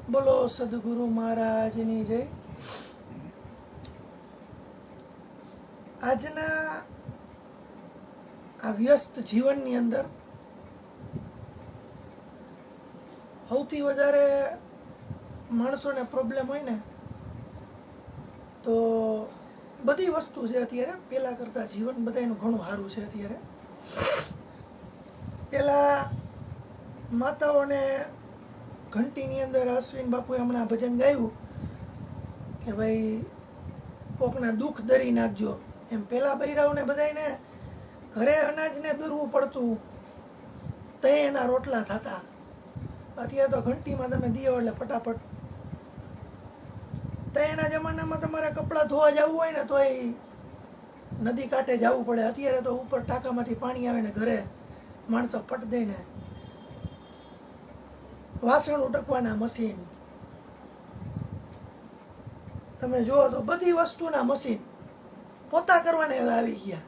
બોલો સદગુરુ મહારાજની જય. આજના આ વ્યસ્ત જીવનની અંદર સૌથી વધારે માણસોને પ્રોબ્લેમ હોય ને તો બધી વસ્તુ છે અત્યારે પહેલાં કરતાં જીવન બધાનું ઘણું સારું છે. અત્યારે પહેલાં માતાઓને ઘંટીની અંદર અશ્વિન બાપુએ હમણાં ભજન ગાયું કે ભાઈ કોકના દુઃખ દરી નાખજો. એમ પહેલાં બૈરાઓને બધાને ઘરે અનાજને દરવું પડતું તે એના રોટલા થતા. અત્યારે તો ઘંટીમાં તમે દીઓ એટલે ફટાફટ. તો એના જમાનામાં તમારે કપડાં ધોવા જવું હોય ને તો એ નદી કાંઠે જવું પડે. અત્યારે તો ઉપર ટાંકામાંથી પાણી આવે ને ઘરે માણસો પટ દઈને વાસણ ઉટકવાના મશીન. તમે જુઓ તો બધી વસ્તુના મશીન પોતા કરવાને આવી ગયા.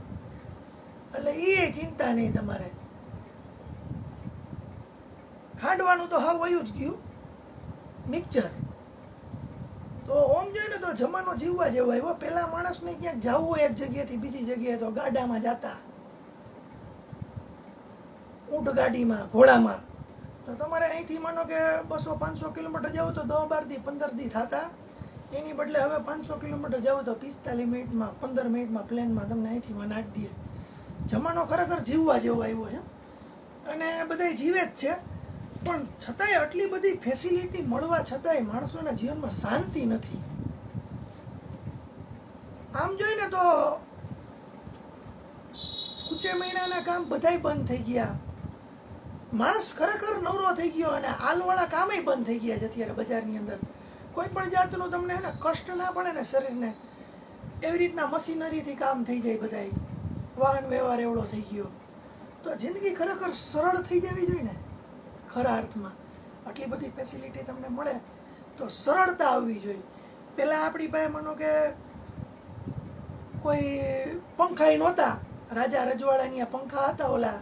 એટલે એ ચિંતા નહીં તમારે. ખાંડવાનું તો હાવ વયું જ ગયું મિક્સર. તો ઓમ જોઈએ ને તો જમાનો જીવવા જેવો આવ્યો. પહેલા માણસને ક્યાંક જવું હોય એક જગ્યાએથી બીજી જગ્યાએ તો ગાડામાં જતા, ઊંટ ગાડીમાં, ઘોડામાં. તો તમારે અહીંથી માનો કે 200-500 કિલોમીટર જાવ તો 10-12 દી 15 દી થતા. એની બદલે હવે 500 કિલોમીટર જાવ તો 45 મિનિટમાં 15 મિનિટમાં પ્લેનમાં તમને અહીંથી નાખી દે. જમાનો ખરેખર જીવવા જેવો આવ્યો છે અને બધા જીવે જ છે. પણ છતાંય આટલી બધી ફેસિલિટી મળવા છતાંય માણસોના જીવનમાં શાંતિ નથી. આમ જોઈને તો ઊંચે મહિનાના કામ બધાય બંધ થઈ ગયા. માણસ ખરેખર નવરો થઈ ગયો અને આલવાળા કામેય બંધ થઈ ગયા છે અત્યારે બજારની અંદર. કોઈ પણ જાતનું તમને હે ને કષ્ટ ના પડે ને શરીરને, એવી રીતના મશીનરીથી કામ થઈ જાય બધાય. વાહન વ્યવહાર એવડો થઈ ગયો. તો જિંદગી ખરેખર સરળ થઈ જવી જોઈએ ને ખરા અર્થમાં. આટલી બધી ફેસિલિટી તમને મળે તો સરળતા આવવી જોઈએ. પહેલાં આપણી પાસે માનો કે કોઈ પંખાય નહોતા. રાજા રજવાડાની આ પંખા હતા, ઓલા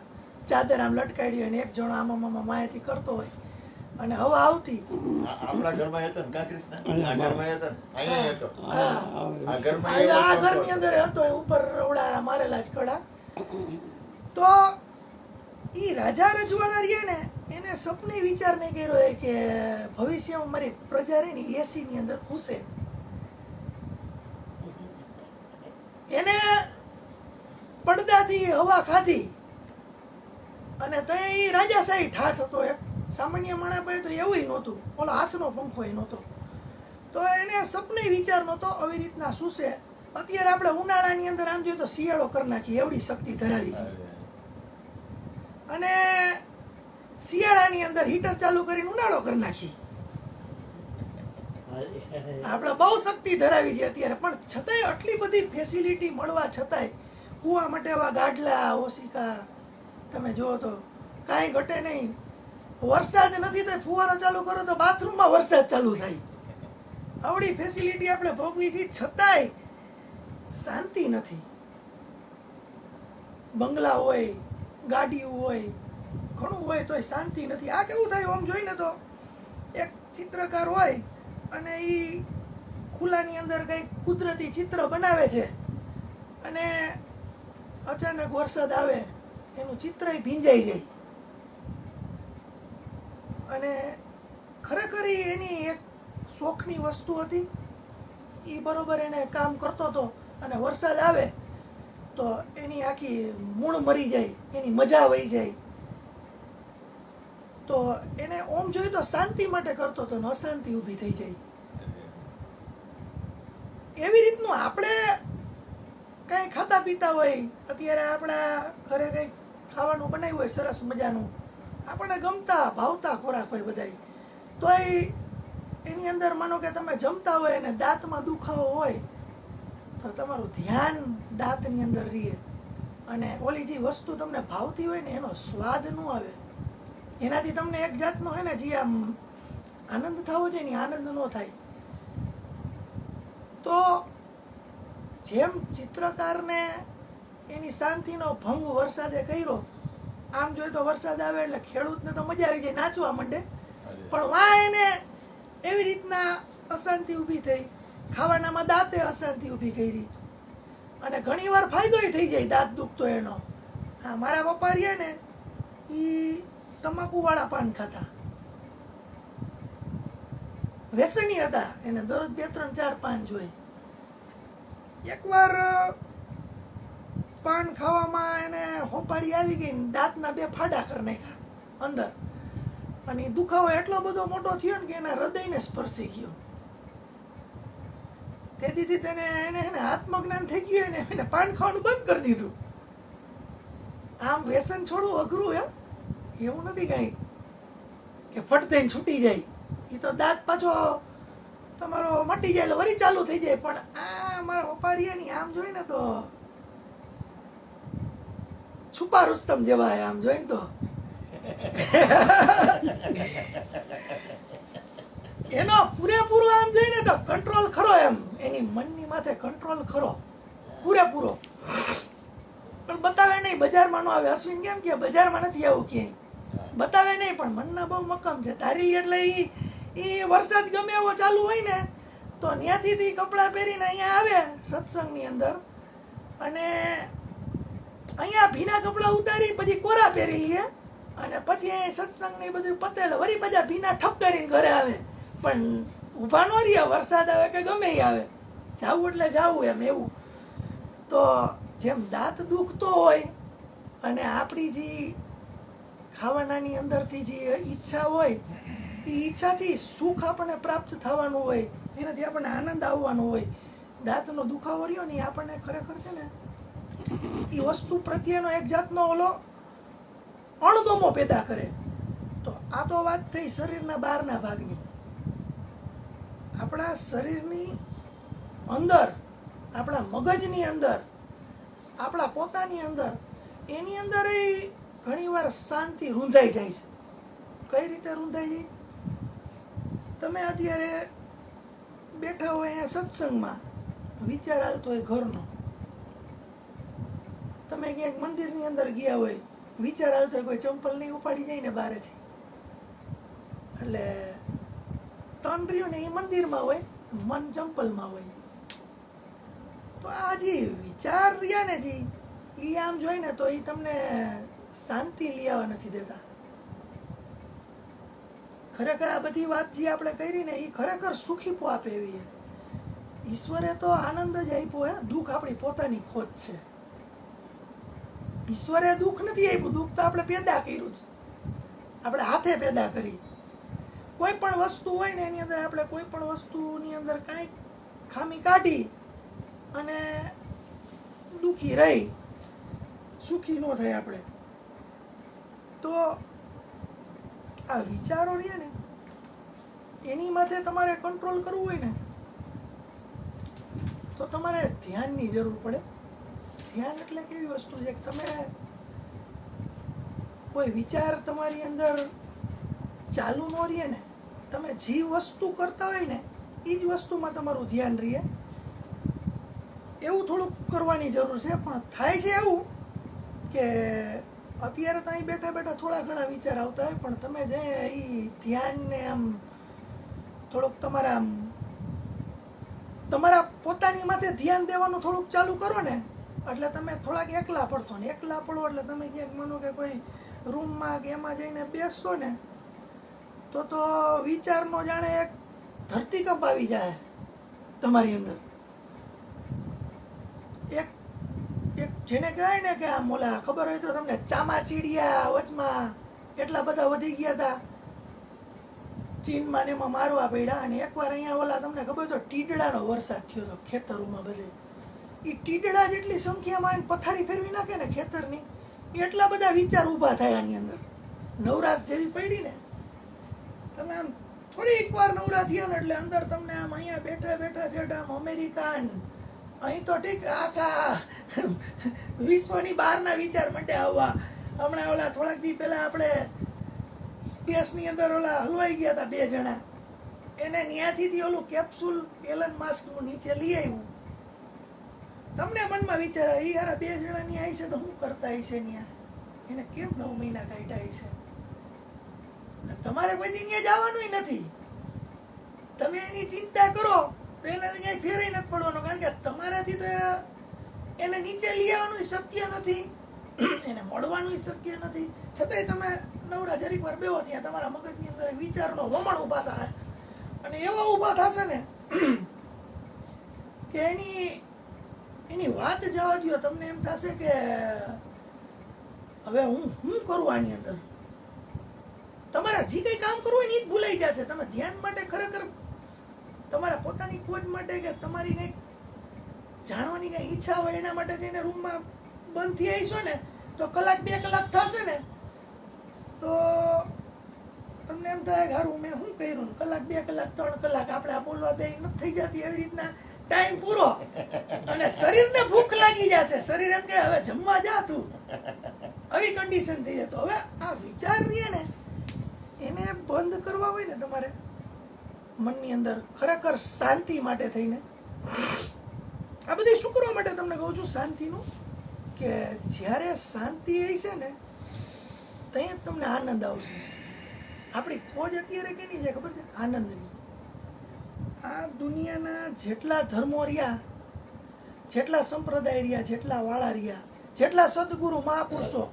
ચાદર આમ લટકાડી હોય ને એક જણો આમાં માયાથી કરતો હોય અને હવા આવતી. આપણા ઘરમાં હતો ને કાકરીસના આ ઘરમાં હતો ને અહીંયા હતો. આ ઘરમાં આ ઘરની અંદર હતો ઉપર ઓલા મારેલા જ કડા. તો ઈ રાજા રજવાડા રહ્યા ને એને સપને વિચાર નહીં કર્યો કે ભવિષ્યમાં મારી પ્રજા રહી ને એસી ની અંદર ઘૂસે. એને પડદાથી હવા ખાધી અને ત્યાં એ રાજાશાહી ઠાઠ હતો. એક સામાન્ય માણસ પાસે તો એવું નહોતું, ઓલો હાથનો પંખો નહોતો. તો એને સપને વિચાર નહોતો આવી રીતના સૂસે. અત્યારે આપણે ઉનાળાની અંદર આમ જોઈએ તો શિયાળો કરી નાખીએ એવડી શક્તિ ધરાવી છે. અને શિયાળાની અંદર હીટર ચાલુ કરીને ઉનાળો કરી નાખી. આપણે બહુ શક્તિ ધરાવી છે અત્યારે. પણ છતાંય આટલી બધી ફેસિલિટી મળવા છતાંય કૂવા માટે એવા ગાડલા, ઓશિકા તમે જુઓ તો કાંઈ ઘટે નહીં. વરસાદ નથી તો ફુવારો ચાલુ કરો તો બાથરૂમમાં વરસાદ ચાલુ થાય. આવડી ફેસિલિટી આપણે ભોગવી છે છતાંય શાંતિ નથી. બંગલા હોય, ગાડીઓ હોય, ઘણું હોય તોય શાંતિ નથી. આ કેવું થાય આમ જોઈને તો એક ચિત્રકાર હોય અને એ ખુલ્લાની અંદર કંઈક કુદરતી ચિત્ર બનાવે છે અને અચાનક વરસાદ આવે, એનું ચિત્ર ભીંજાઈ જાય. અને ખરેખર એની એક શોખની વસ્તુ હતી, એ બરોબર એને કામ કરતો હતો. અને વરસાદ આવે તો એની આખી મૂળ મરી જાય, એની મજા વહી જાય. તો એને ઓમ જોઈએ તો શાંતિ માટે કરતો હતો ને અશાંતિ ઊભી થઈ જાય. એવી રીતનું આપણે કંઈ ખાતા પીતા હોય, અત્યારે આપણા ઘરે કંઈક ખાવાનું બનાવ્યું હોય સરસ મજાનું, આપણને ગમતા ભાવતા ખોરાક હોય બધાય, તો એની અંદર માનો કે તમે જમતા હોય અને દાંતમાં દુખાવો હોય તો તમારું ધ્યાન દાંતની અંદર રહે અને ઓલી જે વસ્તુ તમને ભાવતી હોય ને એનો સ્વાદ ન આવે. એનાથી તમને એક જાતનો હોય ને જે આમ આનંદ થવો જોઈએ ને આનંદ ન થાય. તો જેમ ચિત્રકારને એની શાંતિનો ભંગ વરસાદે કર્યો, આમ જોઈએ તો વરસાદ આવે એટલે ખેડૂતને તો મજા આવી જાય, નાચવા માંડે. પણ વાહ એને એવી રીતના અશાંતિ ઊભી થઈ. ખાવાનામાં દાંતે અશાંતિ ઊભી કરી. અને ઘણીવાર ફાયદોય થઈ જાય દાંત દુખતો એનો. હા, મારા પપ્પા રહ્યા ને એ તમાકુવાળા પાન ખાતા, વ્યસની હતા, એને દરરોજ 2, 3, 4 પાન જોઈ. એકવાર પાન ખાવામાં એને હોપારી આવી ગઈ ને દાંતના 2 ફાડા કરી નાખ્યા અંદર. અને એ દુખાવો એટલો બધો મોટો થયો ને કે એના હૃદયને સ્પર્શી ગયો. તેથી એને આત્મજ્ઞાન થઈ ગયું ને એને પાન ખાવાનું બંધ કરી દીધું. આમ વ્યસન છોડવું અઘરું હે, એવું નથી કઈ કે ફટ દઈને છૂટી જાય. એ તો દાંત પાછો તમારો મટી જાય એટલે વળી ચાલુ થઈ જાય. પણ આ મારા ઓપારિયાની આમ જોઈને તો છુપા રુસ્તમ જેવા હે આમ જોઈને તો. એનો પૂરેપૂરો આમ જોઈને તો કંટ્રોલ ખરો, એમ એની મનની માથે કંટ્રોલ ખરો પૂરેપૂરો. પણ બતાવે નહીં, બજારમાં નો આવે. અશ્વિન કેમ કે બજારમાં નથી આવું ક્યાંય બતાવે નહીં, પણ મનના બહુ મક્કમ છે. તારી એટલે એ વરસાદ ગમે એવો ચાલુ હોય ને તો ત્યાંથી કપડાં પહેરીને અહીંયા આવે સત્સંગની અંદર, અને અહીંયા ભીના કપડાં ઉતારી પછી કોરા પહેરી લઈએ, અને પછી અહીં સત્સંગ ને બધું પતેલ વળી બધા ભીના ઠપકારીને ઘરે આવે. પણ ઊભા ન રહ્યા, વરસાદ આવે કે ગમે એ આવે, જાવું એટલે જાવું એમ. એવું તો જેમ દાંત દુખતો હોય અને આપણી જે ખાવાનાની અંદરથી જે ઈચ્છા હોય એ ઈચ્છાથી સુખ આપણને પ્રાપ્ત થવાનું હોય, એનાથી આપણને આનંદ આવવાનો હોય. દાંતનો દુખાવો રહ્યો ને એ આપણને ખરેખર છે ને એ વસ્તુ પ્રત્યેનો એક જાતનો ઓલો અણગમો પેદા કરે. તો આ તો વાત થઈ શરીરના બહારના ભાગની. આપણા શરીરની અંદર, આપણા મગજની અંદર, આપણા પોતાની અંદર, એની અંદર ઘણીવાર શાંતિ રૂંધાઈ જાય છે. કઈ રીતે રૂંધાઈ જાય? તમે અત્યારે બેઠા હોય અહીંયા સત્સંગમાં, વિચાર આવતો હોય ઘરનો. તમે ક્યાંક મંદિરની અંદર ગયા હોય, વિચાર આવતો હોય કોઈ ચંપલ નહીં ઉપાડી જાય ને બહારેથી, એટલે ટર્ન રહ્યું ને એ મંદિરમાં હોય, મન ચંપલમાં હોય. તો આ જે વિચાર રહ્યા ને જી, એ આમ જોઈને તો એ તમને શાંતિ લઈ આવવા નથી દેતા. ખરેખર આ બધી વાત જે આપણે કરી ને એ ખરેખર સુખીપો આપે એવી. ઈશ્વરે તો આનંદ જ આપ્યો હે, દુઃખ આપણી પોતાની ખોટ છે. ઈશ્વરે દુઃખ નથી આપ્યું, દુઃખ તો આપણે પેદા કર્યું છે, આપણે હાથે પેદા કરી. કોઈ પણ વસ્તુ હોય ને એની અંદર આપણે કોઈ પણ વસ્તુની અંદર કાંઈક ખામી કાઢી અને દુઃખી રહી, સુખી ન થાય આપણે. તો આ વિચારો રહ્યા ને એની માથે તમારે કંટ્રોલ કરવું હોય ને તો તમારે ધ્યાનની જરૂર પડે. ધ્યાન એટલે કેવી વસ્તુ છે કે તમે કોઈ વિચાર તમારી અંદર ચાલુ ન રહે ને, તમે જે વસ્તુ કરતા હોય ને એ જ વસ્તુમાં તમારું ધ્યાન રહે. એવું થોડુંક કરવાની જરૂર છે. પણ થાય છે એવું કે અત્યારે તો અહીં બેઠા બેઠા થોડા ઘણા વિચાર આવતા હોય, પણ તમે જે એ ધ્યાનને આમ થોડુંક તમારા પોતાની માથે ધ્યાન દેવાનું થોડુંક ચાલુ કરો ને એટલે તમે થોડાક એકલા પડશો ને. એકલા પડો એટલે તમે ક્યાંક માનો કે કોઈ રૂમમાં કે એમાં જઈને બેસશો ને તો વિચારનો જાણે એક ધરતીકંપ આવી જાય તમારી અંદર. એક જેને કહેવાય ને કે આમ ઓલા ખબર હોય તો તમને ચામાચીડિયા વચમાં એટલા બધા વધી ગયા હતા ચીનમાં ને એમાં મારવા પડ્યા. અને એકવાર અહીંયા ઓલા તમને ખબર તો ટીડળાનો વરસાદ થયો હતો ખેતરોમાં બધે. એ ટીડળા જેટલી સંખ્યામાં પથારી ફેરવી નાખે ને ખેતરની, એટલા બધા વિચાર ઊભા થાય આની અંદર. નવરાશ જેવી પડી ને, તમે આમ થોડીક વાર નવરા થયા ને એટલે અંદર તમને આમ અહીંયા બેઠા બેઠા છે આમ અમેરિકન, અહીં તો ઠીક આખા વિશ્વની બહારના વિચાર માટે આવવા. હમણાં ઓલા થોડાક દી પહેલા આપણે સ્પેસની અંદર ઓલા હલવાઈ ગયા હતા 2 જણા, એને ત્યાંથી ઓલું કેપ્સ્યુલ એલન માસ્કનું નીચે લઈ આવ્યું. તમને મનમાં વિચાર આવે યાર 2 જણા ની આવી છે તો શું કરતા હશે ત્યાં, એને કેમ 9 મહિના કાઢ્યા છે. તમારે કોઈ દી ત્યાં જવાનું નથી, તમે એની ચિંતા કરો તો એનાથી કઈ ફેરાઈ નથી પડવાનો, કારણ કે તમારાથી તો એને નીચે લઈ આવવાનું શક્ય નથી, એને મળવાનું શક્ય નથી, છતાંય તમે નવરા જરીક વાર બેહો ત્યાં તમારા મગજની અંદર વિચારનો વમણ ઊભા થાય, અને એવા ઊભા થશે ને કે એની વાત જવા દો, તમને એમ થશે કે હવે હું કરું આની અંદર. તમારા જે કઈ કામ કરવું હોય ને એ જ ભૂલાઈ જશે. તમે ધ્યાન માટે ખરેખર તમારા પોતાની ખોજ માટે કે તમારી કંઈક જાણવાની કઈ ઈચ્છા હોય એના માટે જઈને રૂમમાં બંધ થઈ આવીશો ને તો કલાક 2 કલાક થશે ને તો તમને એમ થાય કે હારું મેં શું કર્યું, કલાક 2 કલાક 3 કલાક આપણે આ બોલવા બે નથી થઈ જતી, એવી રીતના ટાઈમ પૂરો, અને શરીરને ભૂખ લાગી જશે, શરીર એમ કે હવે જમવા જા તું, આવી કન્ડિશન થઈ જાય. તો હવે આ વિચાર રહીએ ને એને બંધ કરવા હોય ને તમારે મનની અંદર ખરેખર શાંતિ માટે થઈને, આ બધી શું કરવા માટે તમને કહું છું શાંતિનું, કે જ્યારે શાંતિ હશે ને ત્યાં જ તમને આનંદ આવશે. આપણી ખોજ અત્યારે કેની છે ખબર છે? આનંદની. આ દુનિયાના જેટલા ધર્મો રહ્યા, જેટલા સંપ્રદાય રહ્યા, જેટલા વાળા રહ્યા, જેટલા સદગુરુ મહાપુરુષો,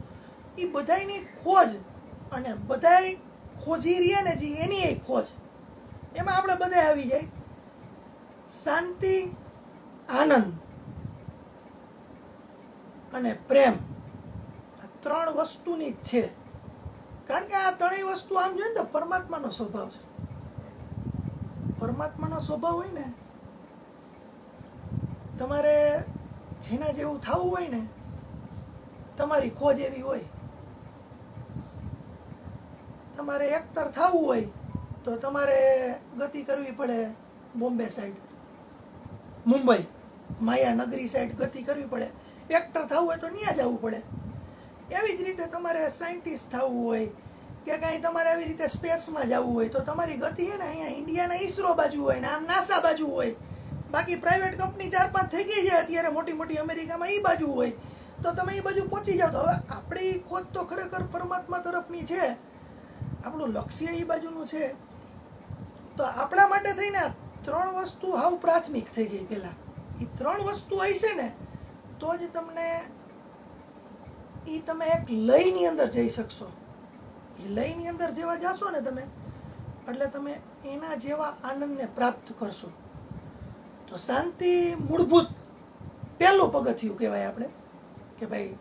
એ બધાયની ખોજ અને બધાય ખોજી રહ્યા ને જે એની એ ખોજ, એમાં આપણે બધા આવી જાય. શાંતિ, આનંદ અને પ્રેમ, આ 3 વસ્તુની જ છે. કારણ કે આ 3 વસ્તુ આમ જોઈએ ને તો પરમાત્માનો સ્વભાવ છે. પરમાત્માનો સ્વભાવ હોય ને, તમારે જેના જેવું થવું હોય ને, તમારી ખોજ એવી હોય. તમારે એક્ટર થવું હોય તો તમારે ગતિ કરવી પડે બોમ્બે સાઈડ, મુંબઈ માયાનગરી સાઈડ ગતિ કરવી પડે. એક્ટર થવું હોય તો ત્યાં જવું પડે. એવી જ રીતે તમારે સાયન્ટિસ્ટ થવું હોય કે કાંઈ તમારે આવી રીતે સ્પેસમાં જવું હોય તો તમારી ગતિ છે ને અહીંયા ઇન્ડિયાના ઈસરો બાજુ હોય ને આમ નાસા બાજુ હોય. બાકી પ્રાઇવેટ કંપની 4-5 થઈ ગઈ છે અત્યારે મોટી મોટી અમેરિકામાં, એ બાજુ હોય તો તમે એ બાજુ પહોંચી જાઓ. તો હવે આપણી ખોજ તો ખરેખર પરમાત્મા તરફની છે, આપણું લક્ષ્ય એ બાજુનું છે. તો આપણા માટે થઈને 3 વસ્તુ હાવ પ્રાથમિક થઈ ગઈ. પહેલાં એ 3 વસ્તુ હશે ને તો જ તમને તમે એક લયની અંદર જઈ શકશો. એ લયની અંદર જેવા જાશો ને તમે, એટલે તમે એના જેવા આનંદને પ્રાપ્ત કરશો. તો શાંતિ મૂળભૂત પહેલું પગથિયું કહેવાય આપણે, કે ભાઈ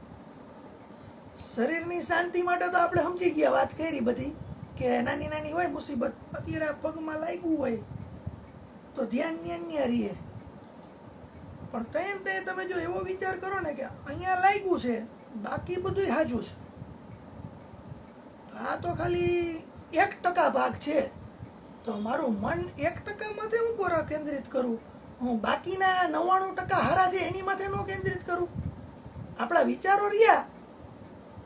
શરીરની શાંતિ માટે તો આપણે સમજી ગયા, વાત કરી બધી, કે નાની નાની હોય મુસીબત, અત્યારે પગમાં લાગ્યું હોય તો ધ્યાન ન્યા રહીએ. પણ તે તમે જો એવો વિચાર કરો ને કે અહીંયા લાગ્યું છે, બાકી બધું હાજું છે, તો આ તો ખાલી 1% ભાગ છે, તો મારું મન 1% માથે હું કેન્દ્રિત કરું, હું બાકીના 99% હારા છે એની માથે ન કેન્દ્રિત કરું. આપણા વિચારો રહ્યા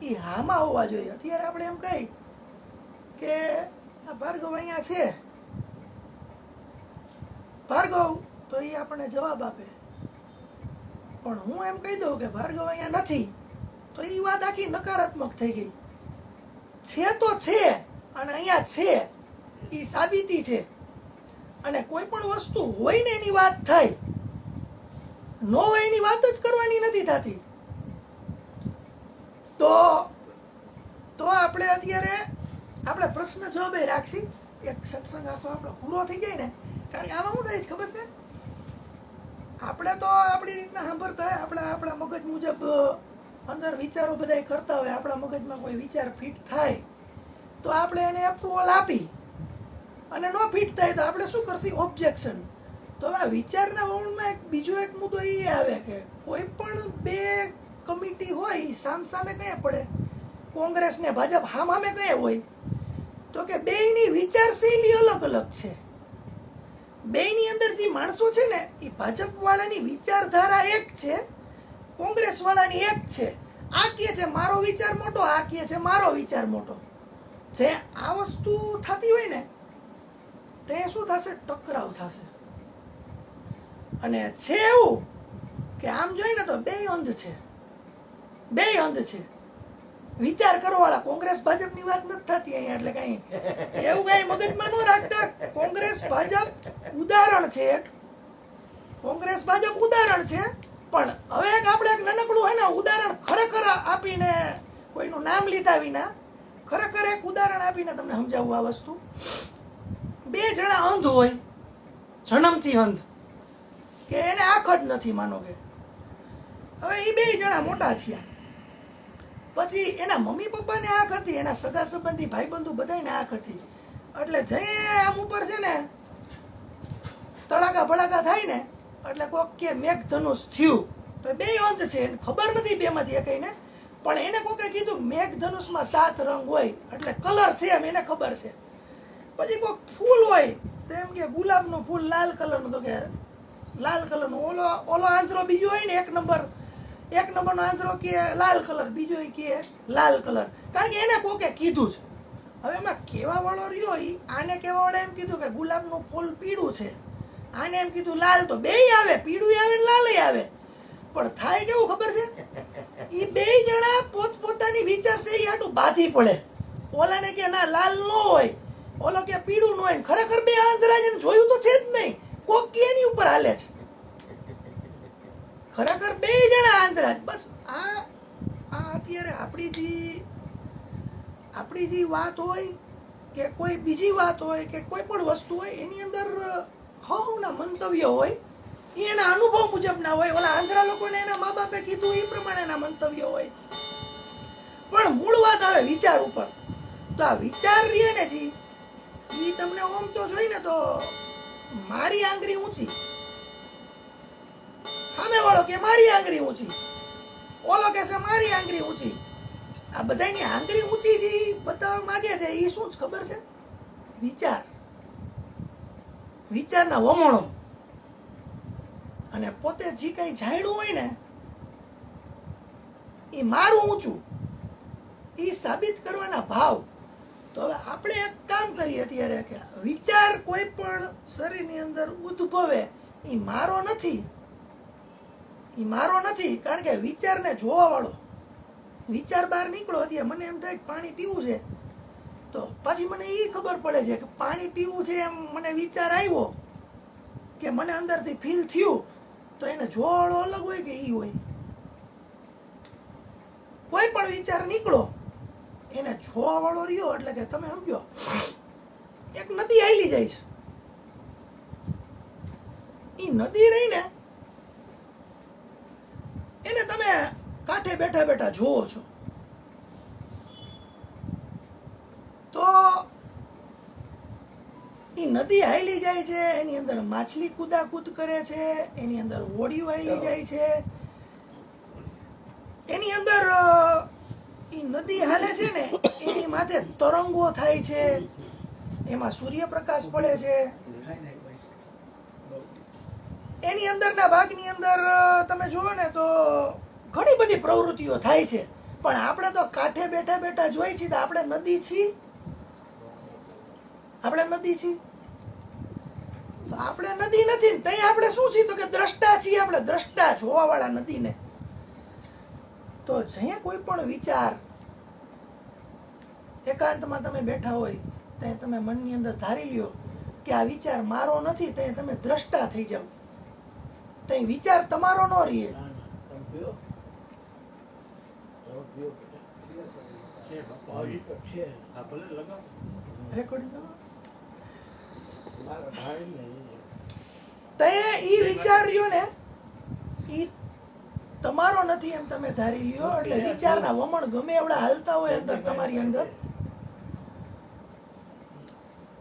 એ હામાં હોવા જોઈએ. અત્યારે આપણે એમ કહી કે આ ભાર્ગવ અહીંયા છે, ભાર્ગવ, તો એ આપણને જવાબ આપે. પણ હું એમ કહી દઉં કે ભાર્ગવ અહીંયા નથી, તો એ વાત આખી નકારાત્મક થઈ ગઈ. છે તો છે, અને અહીંયા છે એ સાબિતી છે. અને કોઈ પણ વસ્તુ હોય ને એની વાત થાય, ન હોય એની વાત જ કરવાની નથી થતી. તો આપણે અત્યારે આપણે પ્રશ્ન જવાબ રાખશી, એક સત્સંગ આખો આપણો પૂરો થઈ જાય ને. કારણ કે આમાં શું થાય છે ખબર છે? આપણે તો આપણી રીતના સાંભળતા હોય, આપણા મગજ મુજબ અંદર વિચારો બધા કરતા હોય. આપણા મગજમાં કોઈ વિચાર ફિટ થાય તો આપણે એને એપ્રુવલ આપી, અને નો ફિટ થાય તો આપણે શું કરશી? ઓબ્જેક્શન. તો હવે આ વિચારના વળમાં બીજો એક મુદ્દો એ આવે કે કોઈ પણ 2 કમિટી હોય સામે કયા પડે, કોંગ્રેસ ને ભાજપ સામે કયા હોય, તો કે બેયની વિચારશૈલી અલગ અલગ છે. બેયની અંદર જે માણસો છે ને એ ભાજપ વાળાની વિચારધારા એક છે, કોંગ્રેસ વાળાની એક છે. આ કહે છે મારો વિચાર મોટો, આ કહે છે મારો વિચાર મોટો. જે આ વસ્તુ થતી હોય ને તે શું થશે? ટકરાવ થશે. અને છે એવું કે આમ જોઈએ ને તો બેય અંધ છે, બેય અંધ છે. વિચાર કરવાવાળા, કોંગ્રેસ ભાજપની વાત નથી થતી અહીંયા, એટલે કઈ એવું કઈ મગજમાં ન રાખતા. કોંગ્રેસ ભાજપ ઉદાહરણ છે એક. કોંગ્રેસ ભાજપ ઉદાહરણ છે, પણ હવે એક આપણે એક નાનકડું હે ને ઉદાહરણ ખરેખર આપીને, કોઈનું નામ લીધા વિના ખરેખર એક ઉદાહરણ આપીને તમને સમજાવું આ વસ્તુ. બે જણા અંધ હોય, જન્મથી અંધ, કે એને આંખ જ નથી માનો કે. હવે એ બે જણા મોટા થયા, પછી એના મમ્મી પપ્પાને આંખ હતી, એના સગા સંબંધી ભાઈબંધુ બધાને આંખ હતી. એટલે જઈ આમ ઉપર છે ને તડાકા ભડાકા થાય ને એટલે કોક કે મેઘધનુષ થયું, તો બે અંધ છે, એને ખબર નથી બેમાંથી એકઈને, પણ એને કોકે કીધું મેઘધનુષમાં 7 રંગ હોય એટલે કલર છે એમ એને ખબર છે. પછી કોક ફૂલ હોય તો એમ કે ગુલાબનું ફૂલ લાલ કલરનું, તો કે લાલ કલરનું. ઓલો આંધળો બીજો હોય ને એક નંબરનો આંધળો કે લાલ કલર, બીજો કે લાલ કલર, કારણ કે એને કોકે કીધું છે. હવે એમાં કેવા વાળો રહ્યો, આને કેવા વાળા એમ કીધું કે ગુલાબનું ફૂલ પીળું છે, આને એમ કીધું લાલ, તો બેય આવે, પીળું આવે ને લાલય આવે. પણ થાય કેવું ખબર છે, એ બે જણા પોતપોતાની વિચારશૈલી હાટું બાધી પડે. ઓલાને કે ના લાલ ન હોય, ઓલો કે પીળું ન હોય. ખરેખર બે આંધળા છે, જોયું તો છે જ નહીં, કોક કે એની ઉપર હાલે છે. ખરેખર બે જણા આંધળા. બસ આ અત્યારે આપણી જે વાત હોય કે કોઈ બીજી વાત હોય કે કોઈ પણ વસ્તુ હોય, એની અંદર હવના મંતવ્ય હોય, એ એના અનુભવ મુજબના હોય. ઓલા આંધળા લોકોને એના મા બાપે કીધું એ પ્રમાણેના મંતવ્ય હોય. પણ મૂળ વાત આવે વિચાર ઉપર. તો આ વિચાર રહે ને જી, ઈ તમને ઓમ તો જોઈને તો મારી આંગળી ઊંચી, સામે વાળો કે મારી આંગળી ઊંચી, ઓલો કે છે મારી આંગળી ઊંચી. આ બધાની આંગળી ઊંચી જે બતાવવા માંગે છે એ શું જ ખબર છે? વિચારના વમણો. અને પોતે જે કઈ જાણ્યું હોય ને એ મારું ઊંચું, એ સાબિત કરવાના ભાવ. તો હવે આપણે એક કામ કરીએ અત્યારે કે વિચાર કોઈ પણ શરીરની અંદર ઉદ્ભવે, એ મારો નથી, કારણ કે વિચારને જોવા વાળો. વિચાર બહાર નીકળો, અત્યારે મને એમ થાય કે પાણી પીવું છે, તો પછી મને એ ખબર પડે છે કે પાણી પીવું છે, એમ મને વિચાર આવ્યો કે મને અંદરથી ફીલ થયું, તો એને જોવા વાળો અલગ હોય કે ઈ હોય. કોઈ પણ વિચાર નીકળો, એને જોવા વાળો રહ્યો એટલે કે તમે સમજો એક નદી હાલી જાય છે, ઈ નદી રહી ને એને તમે કાંઠે બેઠા બેઠા જોવો છો, તો ઈ નદી હાલી જાય છે, એની અંદર માછલી કૂદાકૂદ કરે છે, એની અંદર હોડીઓ હાલી જાય છે, એની અંદર ઈ નદી હાલે છે ને એની માથે તરંગો થાય છે, એમાં સૂર્યપ્રકાશ પડે છે, એની અંદરના ભાગની અંદર તમે જુઓ ને તો ઘણી બધી પ્રવૃત્તિઓ થાય છે. પણ આપણે તો કાંઠે બેઠા બેઠા જોઈ છીએ, તો આપણે નદી છીએ? આપણે નદી છીએ? તો આપણે નદી નથી ને તઈ આપણે શું છીએ? તો કે દ્રષ્ટા છીએ. આપણે દ્રષ્ટા, જોવા વાળા નદીને. તો જ્યાં કોઈ પણ વિચાર એકાંતમાં તમે બેઠા હોય ત્યાં તમે મનની અંદર ધારી લ્યો કે આ વિચાર મારો નથી, ત્યાં તમે દ્રષ્ટા થઈ જાવ. ત્યાં વિચાર તમારો ન રહે. ઈ વિચાર રહ્યો ને ઈ તમારો નથી એમ તમે ધારી લ્યો, એટલે વિચારના વમણ ગમે એવડા હાલતા હોય અંદર તમારી અંદર,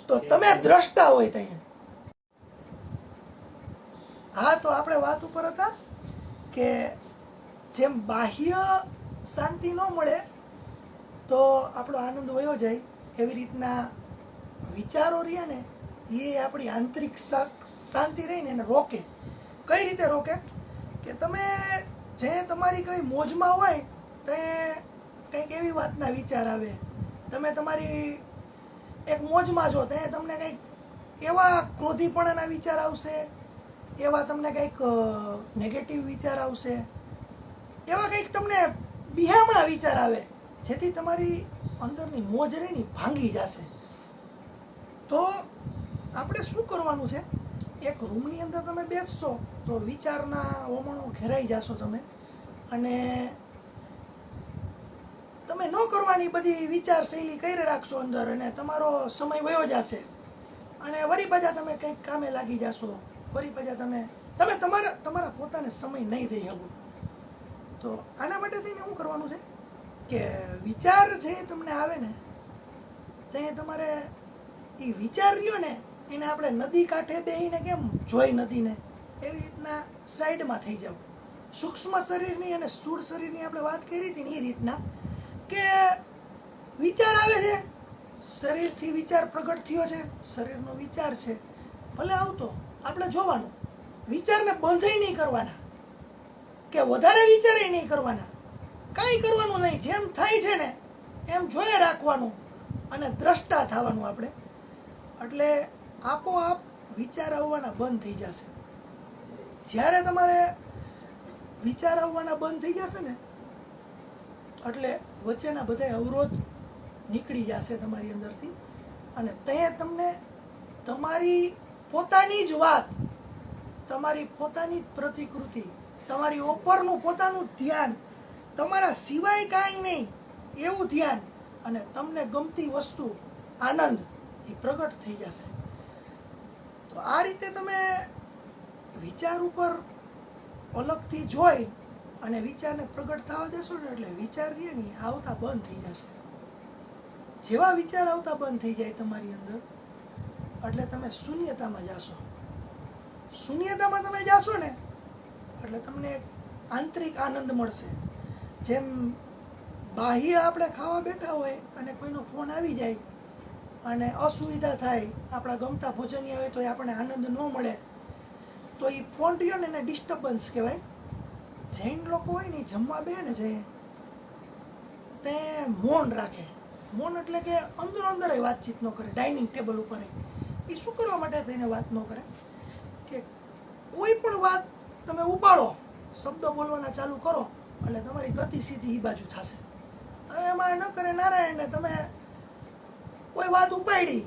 તો તમે દ્રષ્ટા હોય ત્યાં. હા, તો આપણે વાત ઉપર હતા કે જેમ બાહ્ય શાંતિ ન મળે તો આપણો આનંદ વયો જાય, એવી રીતના વિચારો રહ્યા ને એ આપણી આંતરિક શાંતિ રહીને એને રોકે. કઈ રીતે રોકે? કે તમે જે તમારી કઈ મોજમાં હોય તે કંઈક એવી વાતના વિચાર આવે, તમે તમારી એક મોજમાં છો તે તમને કંઈક એવા ક્રોધીપણાના વિચાર આવશે, એવા તમને કંઈક નેગેટિવ વિચાર આવશે, એવા કંઈક તમને બિહામણા વિચાર આવે, જેથી તમારી અંદરની મોજ રહીને ભાંગી જશે. તો આપણે શું કરવાનું છે, એક રૂમની અંદર તમે બેસશો તો વિચારના ઓમણો ઘેરાઈ જશો તમે, અને તમે ન કરવાની બધી વિચાર શૈલી કરી રાખશો અંદર, અને તમારો સમય વયો જશે, અને વળી પાછા તમે કંઈક કામે લાગી જશો, વળી પાછા તમે તમારા પોતાને સમય નહીં દઈ શકો. તો આના માટે થઈને શું કરવાનું છે કે વિચાર જે તમને આવે ને તે તમારે એ વિચાર રહ્યો ને એને આપણે નદી કાંઠે બેસીને કેમ જોઈ નદીને, એવી રીતના સાઈડમાં થઈ જાવ. સૂક્ષ્મ શરીરની અને સ્થૂળ શરીરની આપણે વાત કરી હતી ને એ રીતના કે વિચાર આવે છે, શરીરથી વિચાર પ્રગટ થયો છે, શરીરનો વિચાર છે, ભલે આવતો આપણે જોવાનું, વિચારને બંધઈ નહીં કરવાના કે વધારે વિચારે નહીં કરવાના, કાંઈ કરવાનું નહીં, જેમ થાય છે ને એમ જોઈ રાખવાનું અને દ્રષ્ટા થવાનું આપણે. એટલે આપોઆપ વિચાર આવવાના બંધ થઈ જશે. જ્યારે તમારે વિચાર આવવાના બંધ થઈ જશે ને એટલે વચ્ચેના બધા અવરોધ નીકળી જશે તમારી અંદરથી, અને ત્યાં તમને તમારી પોતાની જ વાત, તમારી પોતાની જ પ્રતિકૃતિ, તમારી ઉપરનું પોતાનું ધ્યાન, તમારા સિવાય કાંઈ નહીં એવું ધ્યાન, અને તમને ગમતી વસ્તુ, આનંદ એ પ્રગટ થઈ જશે. તો આ રીતે તમે વિચાર ઉપર અલગથી જોઈ અને વિચારને પ્રગટ થવા દેશો ને એટલે વિચાર રહે ને આવતા બંધ થઈ જશે. જેવા વિચાર આવતા બંધ થઈ જાય તમારી અંદર એટલે તમે શૂન્યતામાં જાશો. શૂન્યતામાં તમે જાશો ને એટલે તમને આંતરિક આનંદ મળશે. જેમ બાહ્ય આપણે ખાવા બેઠા હોય અને કોઈનો ફોન આવી જાય અને અસુવિધા થાય, આપણા ગમતા ભોજનીય હોય તો એ આપણને આનંદ ન મળે, તો એ ફોન રહ્યો ને એને ડિસ્ટર્બન્સ કહેવાય. જૈન લોકો હોય ને જમવા બે ને જે તે મૌન રાખે. મૌન એટલે કે અંદર અંદર વાતચીત ન કરે, ડાઇનિંગ ટેબલ ઉપર એ શું કરવા માટે થઈને વાત ન કરે કે કોઈ પણ વાત તમે ઉપાડો, શબ્દો બોલવાના ચાલુ કરો એટલે તમારી ગતિ સીધી એ બાજુ થશે. હવે એમાં ન કરે નારાયણને તમે કોઈ વાત ઉપાડી,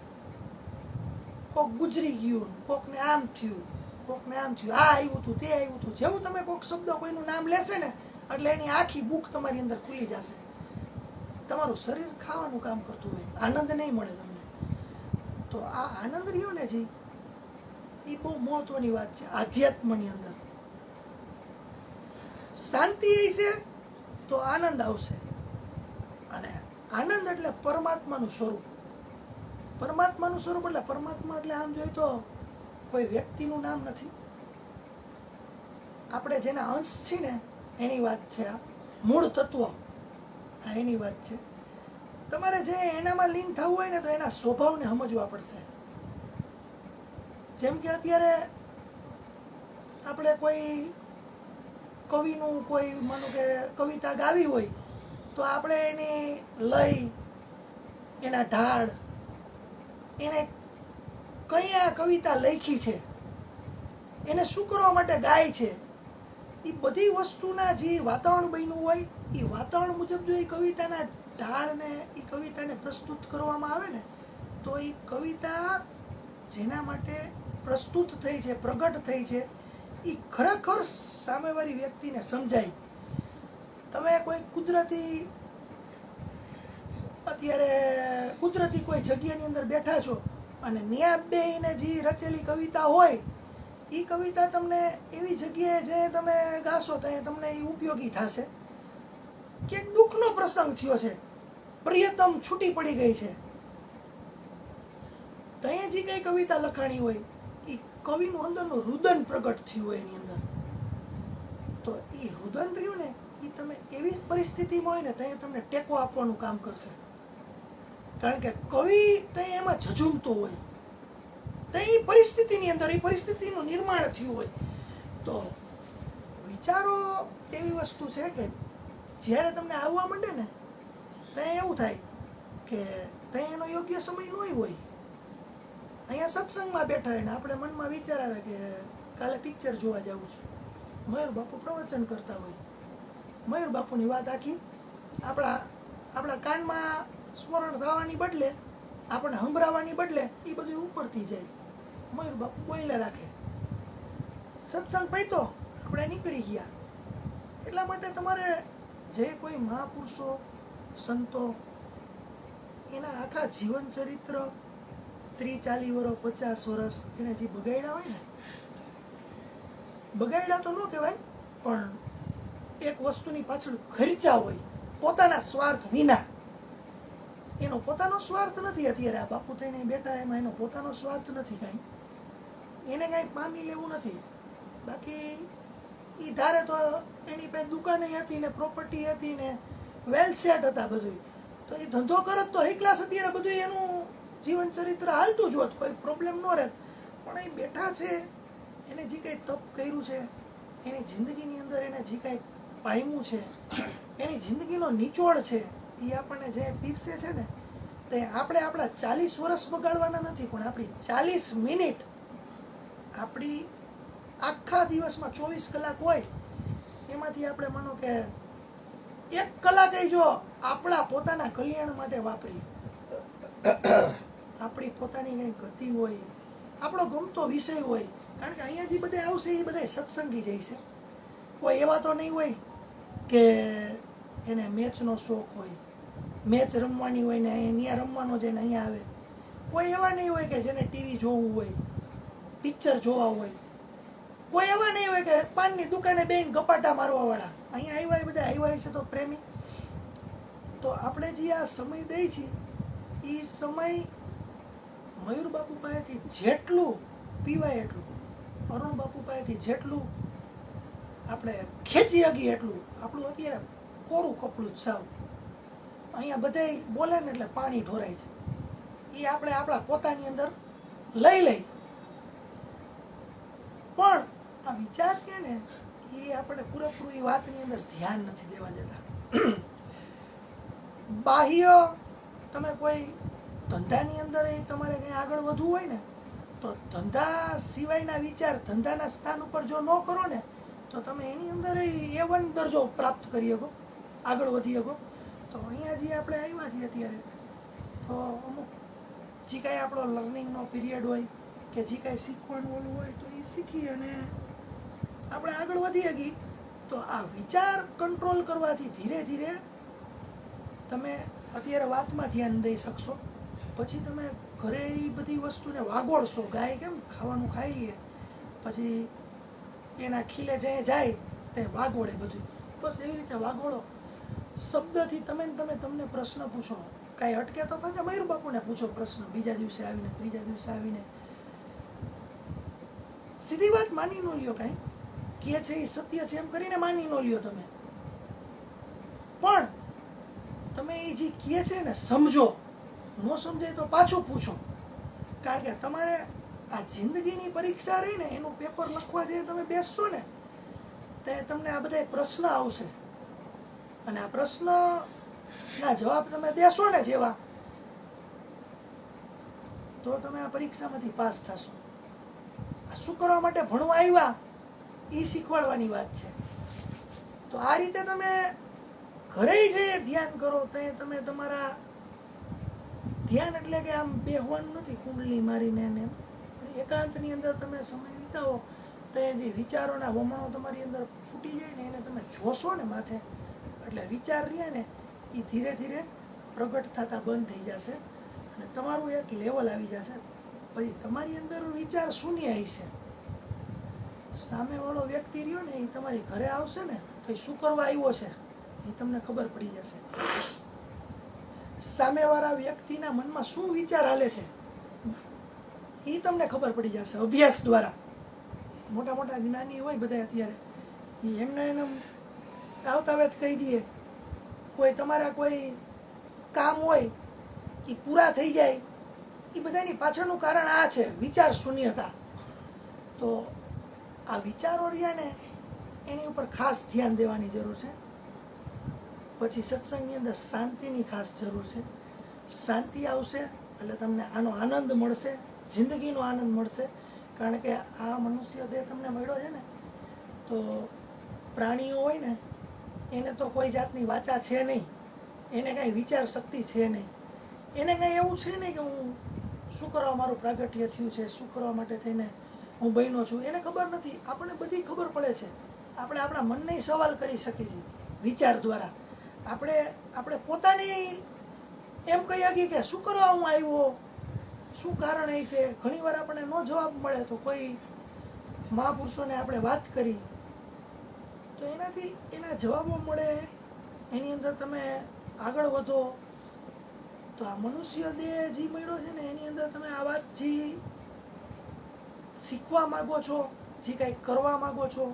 કોક ગુજરી ગયું, કોકને આમ થયું, કોકને આમ થયું, આ આવ્યું હતું, તે આવ્યું હતું, જેવું તમે કોક શબ્દ કોઈનું નામ લેશે ને એટલે એની આખી બુક તમારી અંદર ખુલી જશે. તમારું શરીર ખાવાનું કામ કરતું હોય, આનંદ નહીં મળે તમને. તો આ આનંદ રહ્યો ને જી એ બહુ મહત્વની વાત છે. આધ્યાત્મની અંદર શાંતિ હશે તો આનંદ આવશે, અને આનંદ એટલે પરમાત્માનું સ્વરૂપ. પરમાત્માનું સ્વરૂપ એટલે પરમાત્મા એટલે આમ જોઈએ તો કોઈ વ્યક્તિનું નામ નથી, આપણે જેના અંશ છીએ ને એની વાત છે. આ મૂળ તત્વ આ એની વાત છે. તમારે જે એનામાં લીન થવું હોય ને તો એના સ્વભાવને સમજવા પડશે. જેમ કે અત્યારે આપણે કોઈ કવિનું કોઈ માનો કે કવિતા ગાવી હોય તો આપણે એની લય, એના ઢાળ, એને કઈ આ કવિતા લખી છે, એને શું કરવા માટે ગાય છે, એ બધી વસ્તુના જે વાતાવરણ બન્યું હોય એ વાતાવરણ મુજબ જો એ કવિતાના ઢાળને એ કવિતાને પ્રસ્તુત કરવામાં આવે ને તો એ કવિતા જેના માટે પ્રસ્તુત થઈ છે, પ્રગટ થઈ છે, એ ખરેખર સામેવાળી વ્યક્તિને સમજાય. તમે કોઈ કુદરતી કોઈ જગ્યાની અંદર બેઠા છો અને ન્યા બેહીને જે રચેલી કવિતા હોય એ કવિતા તમને એવી જગ્યાએ જે તમે ગાશો તો તમને એ ઉપયોગી થશે. કે દુઃખનો પ્રસંગ થયો છે, પ્રિયતમ છૂટી પડી ગઈ છે, ત્યાં જે કઈ કવિતા લખાણી હોય એ કવિનું અંદરનું રુદન પ્રગટ થયું હોય એની અંદર, તો એ રુદન રહ્યું ને એ તમે એવી પરિસ્થિતિમાં હોય ને ત્યાં તમને ટેકો આપવાનું કામ કરશે. કારણ કે કવિ ત્યાં એમાં ઝઝૂમતો હોય, ત્યાં એ પરિસ્થિતિની અંદર એ પરિસ્થિતિનું નિર્માણ થયું હોય. તો વિચારો એવી વસ્તુ છે કે જ્યારે તમને આવવા માંડે ને ત્યાં એવું થાય કે ત્યાં એનો યોગ્ય સમય ન હોય. અહીંયા સત્સંગમાં બેઠા હોય ને આપણે મનમાં વિચાર આવે કે કાલે પિક્ચર જોવા જવું છે, મયુર બાપુ પ્રવચન કરતા હોય, મયુર બાપુની વાત આખી આપણા કાનમાં સ્મરણ થવાની બદલે, આપણને સંભળાવવાની બદલે એ બધું ઉપરથી જાય. મયુર બાપુ બોલે રાખે. સત્સંગ પૈતો આપણે નીકળી ગયા. એટલા માટે તમારે જે કોઈ મહાપુરુષો સંતો એના આખા જીવન ચરિત્ર 30-40 વર્ષ 50 વર્ષ એને જે બગાડ્યા હોય ને, બગાડ્યા તો ન કહેવાય પણ એક વસ્તુની પાછળ ખર્ચા હોય પોતાના સ્વાર્થ વિના. એનો પોતાનો સ્વાર્થ નથી. અત્યારે આ બાપુ થઈને બેઠા એમાં એનો પોતાનો સ્વાર્થ નથી કાંઈ. એને કાંઈ પામી લેવું નથી. બાકી એ ધારે તો એની પાસે દુકાને હતી ને પ્રોપર્ટી હતી ને વેલ સેટ હતા બધું, તો એ ધંધો કરત તો એક ક્લાસ અત્યારે બધું એનું જીવન ચરિત્ર હાલતું જ હોત, કોઈ પ્રોબ્લેમ ન રહેત. પણ એ બેઠા છે, એને જે કંઈ તપ કર્યું છે, એની જિંદગીની અંદર એને જે કાંઈ પામ્યું છે, એની જિંદગીનો નિચોડ છે, એ આપણને જે પીરસે છે ને, તે આપણે આપણા 40 વર્ષ બગાડવાના નથી, પણ આપણી 40 મિનિટ આપણી આખા દિવસમાં 24 કલાક હોય એમાંથી આપણે માનો કે 1 કલાક જો આપણા પોતાના કલ્યાણ માટે વાપરી, આપણી પોતાની કંઈ ગતિ હોય, આપણો ગમતો વિષય હોય. કારણ કે અહીંયા જે બધા આવશે એ બધા સત્સંગી જાય છે. કોઈ એવા તો નહીં હોય કે એને મેચનો શોખ હોય, મેચ રમવાની હોય ને અહીંયા રમવાનો છે ને અહીંયા આવે. કોઈ એવા નહીં હોય કે જેને ટીવી જોવું હોય, પિક્ચર જોવા હોય. કોઈ એવા નહીં હોય કે પાનની દુકાને બેન ગપાટા મારવાવાળા. અહીંયા આવ્યા એ બધા આવ્યા છે તો પ્રેમી. તો આપણે જે આ સમય દઈએ છીએ એ સમય મયુર બાપુ પાસેથી જેટલું પીવાય એટલું, અરુણ બાપુ પાસેથી જેટલું આપણે ખેંચી શકીએ એટલું. આપણું અત્યારે કોરું કપડું જ સાવ. અહીંયા બધાય બોલે ને એટલે પાણી ઢોરાય છે. એ આપણે આપણા પોતાની અંદર લઈ લઈ. પણ આ વિચાર કે ને એ આપણે પૂરેપૂરું એ વાતની અંદર ધ્યાન નથી દેવા દેતા. બાહ્ય તમે કોઈ ધંધાની અંદર એ તમારે કંઈ આગળ વધવું હોય ને તો ધંધા સિવાયના વિચાર ધંધાના સ્થાન ઉપર જો ન કરો ને તો તમે એની અંદર A1 દરજ્જો પ્રાપ્ત કરી શકો, આગળ વધી શકો. તો અહીંયા જે આપણે આવ્યા છીએ અત્યારે તો અમુક જે કાંઈ આપણો લર્નિંગનો પીરિયડ હોય કે જે કાંઈ શીખવાનું ઓલું હોય તો એ શીખી અને આપણે આગળ વધી શકીએ. તો આ વિચાર કંટ્રોલ કરવાથી ધીરે ધીરે તમે અત્યારે વાતમાં ધ્યાન દઈ શકશો. પછી તમે ઘરે એ બધી વસ્તુને વાગોળશો. ગાય કેમ ખાવાનું ખાઈ લે પછી એના ખીલે જ્યાં જાય તે વાગોળે બધું, બસ એવી રીતે વાગોળો. શબ્દથી તમે તમને પ્રશ્ન પૂછો, કાંઈ અટકે તો પાછા મયુર બાપુને પૂછો પ્રશ્ન. બીજા દિવસે આવીને, ત્રીજા દિવસે આવીને સીધી વાત માની ન લ્યો. કાંઈ કહે છે એ સત્ય છે એમ કરીને માની ન લ્યો તમે, પણ તમે એ જે કહે છે ને સમજો. ન સમજાય તો પાછું પૂછો. કારણ કે તમારે આ જિંદગીની પરીક્ષા રહી ને એનું પેપર લખવા જઈએ તમે બેસશો ને તે તમને આ બધા પ્રશ્ન આવશે અને આ પ્રશ્નના જવાબ તમે દેશો ને જેવા તો તમે આ પરીક્ષામાંથી પાસ થશો. આ શું કરવા માટે ભણવા આવ્યા એ શીખવાડવાની વાત છે. તો આ રીતે તમે ઘરે જઈએ ધ્યાન કરો તો તમે તમારા ધ્યાન એટલે કે આમ બેહવાનું નથી કુંડલી મારીને એને એકાંતની અંદર તમે સમય વિતાવો તો એ જે વિચારોના વમણો તમારી અંદર ફૂટી જાય ને એને તમે જોશો ને માથે એટલે વિચાર રહ્યા ને એ ધીરે ધીરે પ્રગટ થતા બંધ થઈ જશે અને તમારું એક લેવલ આવી જશે. પછી તમારી અંદર વિચાર શૂન્ય હશે. સામેવાળો વ્યક્તિ રહ્યો ને એ તમારી ઘરે આવશે ને તો એ શું કરવા આવ્યો છે એ તમને ખબર પડી જશે. સામેવાળા વ્યક્તિના મનમાં શું વિચાર હાલે છે એ તમને ખબર પડી જશે અભ્યાસ દ્વારા. મોટા મોટા જ્ઞાની હોય બધા અત્યારે એમને આવતા વેત કહી દઈએ. કોઈ તમારા કોઈ કામ હોય એ પૂરા થઈ જાય એ બધાની પાછળનું કારણ આ છે વિચાર શૂન્યતા. તો આ વિચારો રહ્યા ને એની ઉપર ખાસ ધ્યાન દેવાની જરૂર છે. પછી સત્સંગની અંદર શાંતિની ખાસ જરૂર છે. શાંતિ આવશે એટલે તમને આનો આનંદ મળશે, જિંદગીનો આનંદ મળશે. કારણ કે આ મનુષ્ય દેહ તમને મળ્યો છે ને તો પ્રાણીઓ હોય ને એને તો કોઈ જાતની વાચા છે નહીં, એને કાંઈ વિચાર શક્તિ છે નહીં, એને કાંઈ એવું છે નહીં કે હું શું કરવા મારું પ્રાગટ્ય થયું છે, શું કરવા માટે થઈને હું બન્યો છું, એને ખબર નથી. આપણને બધી ખબર પડે છે. આપણે આપણા મનને સવાલ કરી શકીએ છીએ વિચાર દ્વારા. આપણે પોતાને એમ કહી શકીએ કે શું કરવા હું આવ્યો, શું કારણ એ છે. ઘણીવાર આપણને ન જવાબ મળે તો કોઈ મહાપુરુષોને આપણે વાત કરી તો એનાથી એના જવાબો મળે, એની અંદર તમે આગળ વધો. તો આ મનુષ્ય દેહ જે મળ્યો છે ને એની અંદર તમે આ વાત જે શીખવા માગો છો, જે કંઈક કરવા માગો છો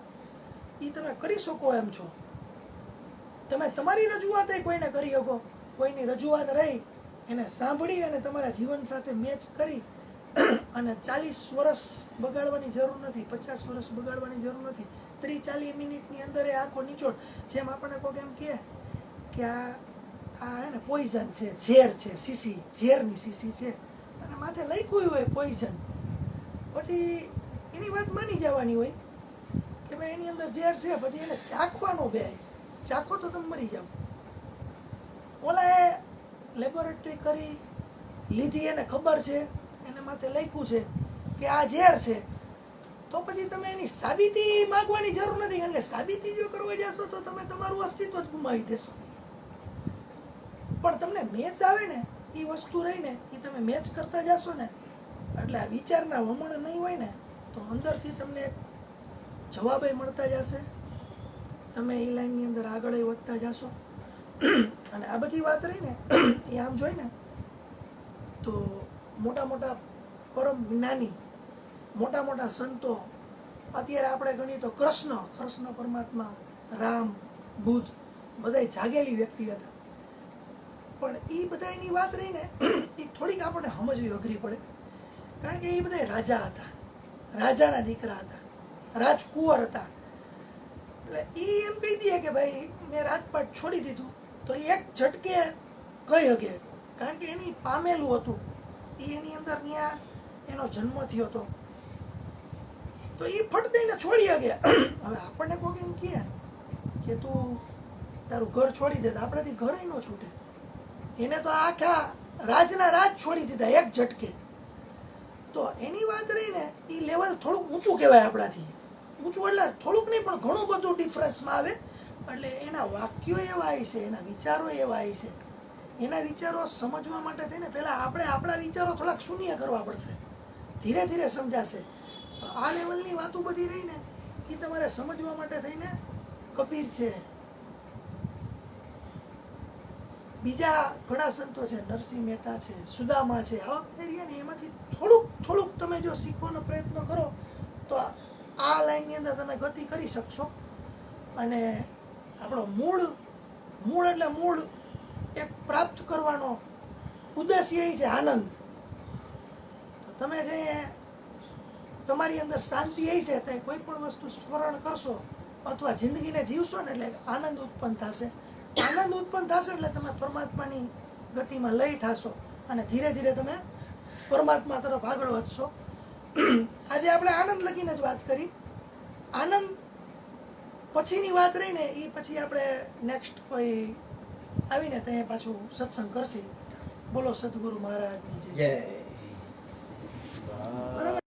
એ તમે કરી શકો એમ છો. તમે તમારી રજૂઆત કોઈને કરી શકો. કોઈની રજૂઆત રહી એને સાંભળી અને તમારા જીવન સાથે મેચ કરી અને 40 વર્ષ બગાડવાની જરૂર નથી, 50 વર્ષ બગાડવાની જરૂર નથી. 30-40 મિનિટની અંદર એ આખો નિચોડ, જેમ આપણને કોઈ એમ કહે કે આ હે ને પોઈઝન છે, ઝેર છે, શીશી, ઝેરની શીશી છે અને માથે લખ્યું હોય પોઈઝન, પછી એની વાત માની જવાની હોય કે ભાઈ એની અંદર ઝેર છે. પછી એને ચાખવાનો બે ચાખો તો તમે મરી જાઓ. ઓલાએ લેબોરેટરી કરી લીધી, એને ખબર છે, એને માથે લખ્યું છે કે આ ઝેર છે, તો પછી તમે એની સાબિતી માગવાની જરૂર નથી. કારણ કે સાબિતી જો કરવા જશો તો તમે તમારું અસ્તિત્વ જ ગુમાવી દેશો. પણ તમને મેચ આવે ને એ વસ્તુ રહીને એ તમે મેચ કરતા જશો ને એટલે આ વિચારના વમણ નહીં હોય ને તો અંદરથી તમને એક જવાબ મળતા જશે. તમે એ લાઈનની અંદર આગળ વધતા જશો. અને આ બધી વાત રહી ને એ આમ જોઈ ને તો મોટા મોટા પરમ જ્ઞાની, મોટા મોટા સંતો, અત્યારે આપણે ગણીએ તો કૃષ્ણ પરમાત્મા, રામ, બુદ્ધ, બધા જાગેલી વ્યક્તિ હતા. પણ એ બધાની વાત રહી ને એ થોડીક આપણને સમજવી અઘરી પડે. કારણ કે એ બધા રાજા હતા, રાજાના દીકરા હતા, રાજકુંવર હતા. એટલે એ એમ કહી દે કે ભાઈ મેં રાજપાટ છોડી દીધું તો એક ઝટકે કહી શકે. કારણ કે એની પામેલું હતું, એની અંદર ત્યાં એનો જન્મ થયો હતો, તો એ ફટ દઈને છોડી શકે. હવે આપણને કોઈ એમ કહે કે તું તારું ઘર છોડી દે, તો આપણાથી ઘર ન છૂટે. એને તો આખા રાજના રાજ છોડી દીધા એક ઝટકે. તો એની વાત રહી ને એ લેવલ થોડુંક ઊંચું કહેવાય આપણાથી. ઊંચું એટલે થોડુંક નહીં પણ ઘણું બધું ડિફરન્સમાં આવે. એટલે એના વાક્યો એવા આવી છે, એના વિચારો એવા આવી છે. એના વિચારો સમજવા માટે થઈને પહેલાં આપણે આપણા વિચારો થોડાક શૂન્ય કરવા પડશે, ધીરે ધીરે સમજાશે. તો આ લેવલની વાતો બધી રહી ને એ તમારે સમજવા માટે થઈને કબીર છે, બીજા ઘણા સંતો છે, નરસિંહ મહેતા છે, સુદામા છે, આવા એરિયા ને એમાંથી થોડુંક તમે જો શીખવાનો પ્રયત્ન કરો તો આ લાઈનની અંદર તમે ગતિ કરી શકશો. અને આપણો મૂળ એટલે મૂળ એક પ્રાપ્ત કરવાનો ઉદ્દેશ્ય એ છે આનંદ. તો તમે જે તમારી અંદર શાંતિ એ છે તે કોઈ પણ વસ્તુ સ્મરણ કરશો અથવા જિંદગીને જીવશો ને એટલે આનંદ ઉત્પન્ન થશે. આનંદ ઉત્પન્ન થશે એટલે તમે પરમાત્માની ગતિમાં લઈ થશો અને ધીરે ધીરે તમે પરમાત્મા તરફ આગળ વધશો. આજે આપણે આનંદ લગીને જ વાત કરી. આનંદ પછીની વાત રહી ને એ પછી આપણે નેક્સ્ટ કોઈ આવીને ત્યાં પાછું સત્સંગ કરશે. બોલો સદગુરુ મહારાજની જય.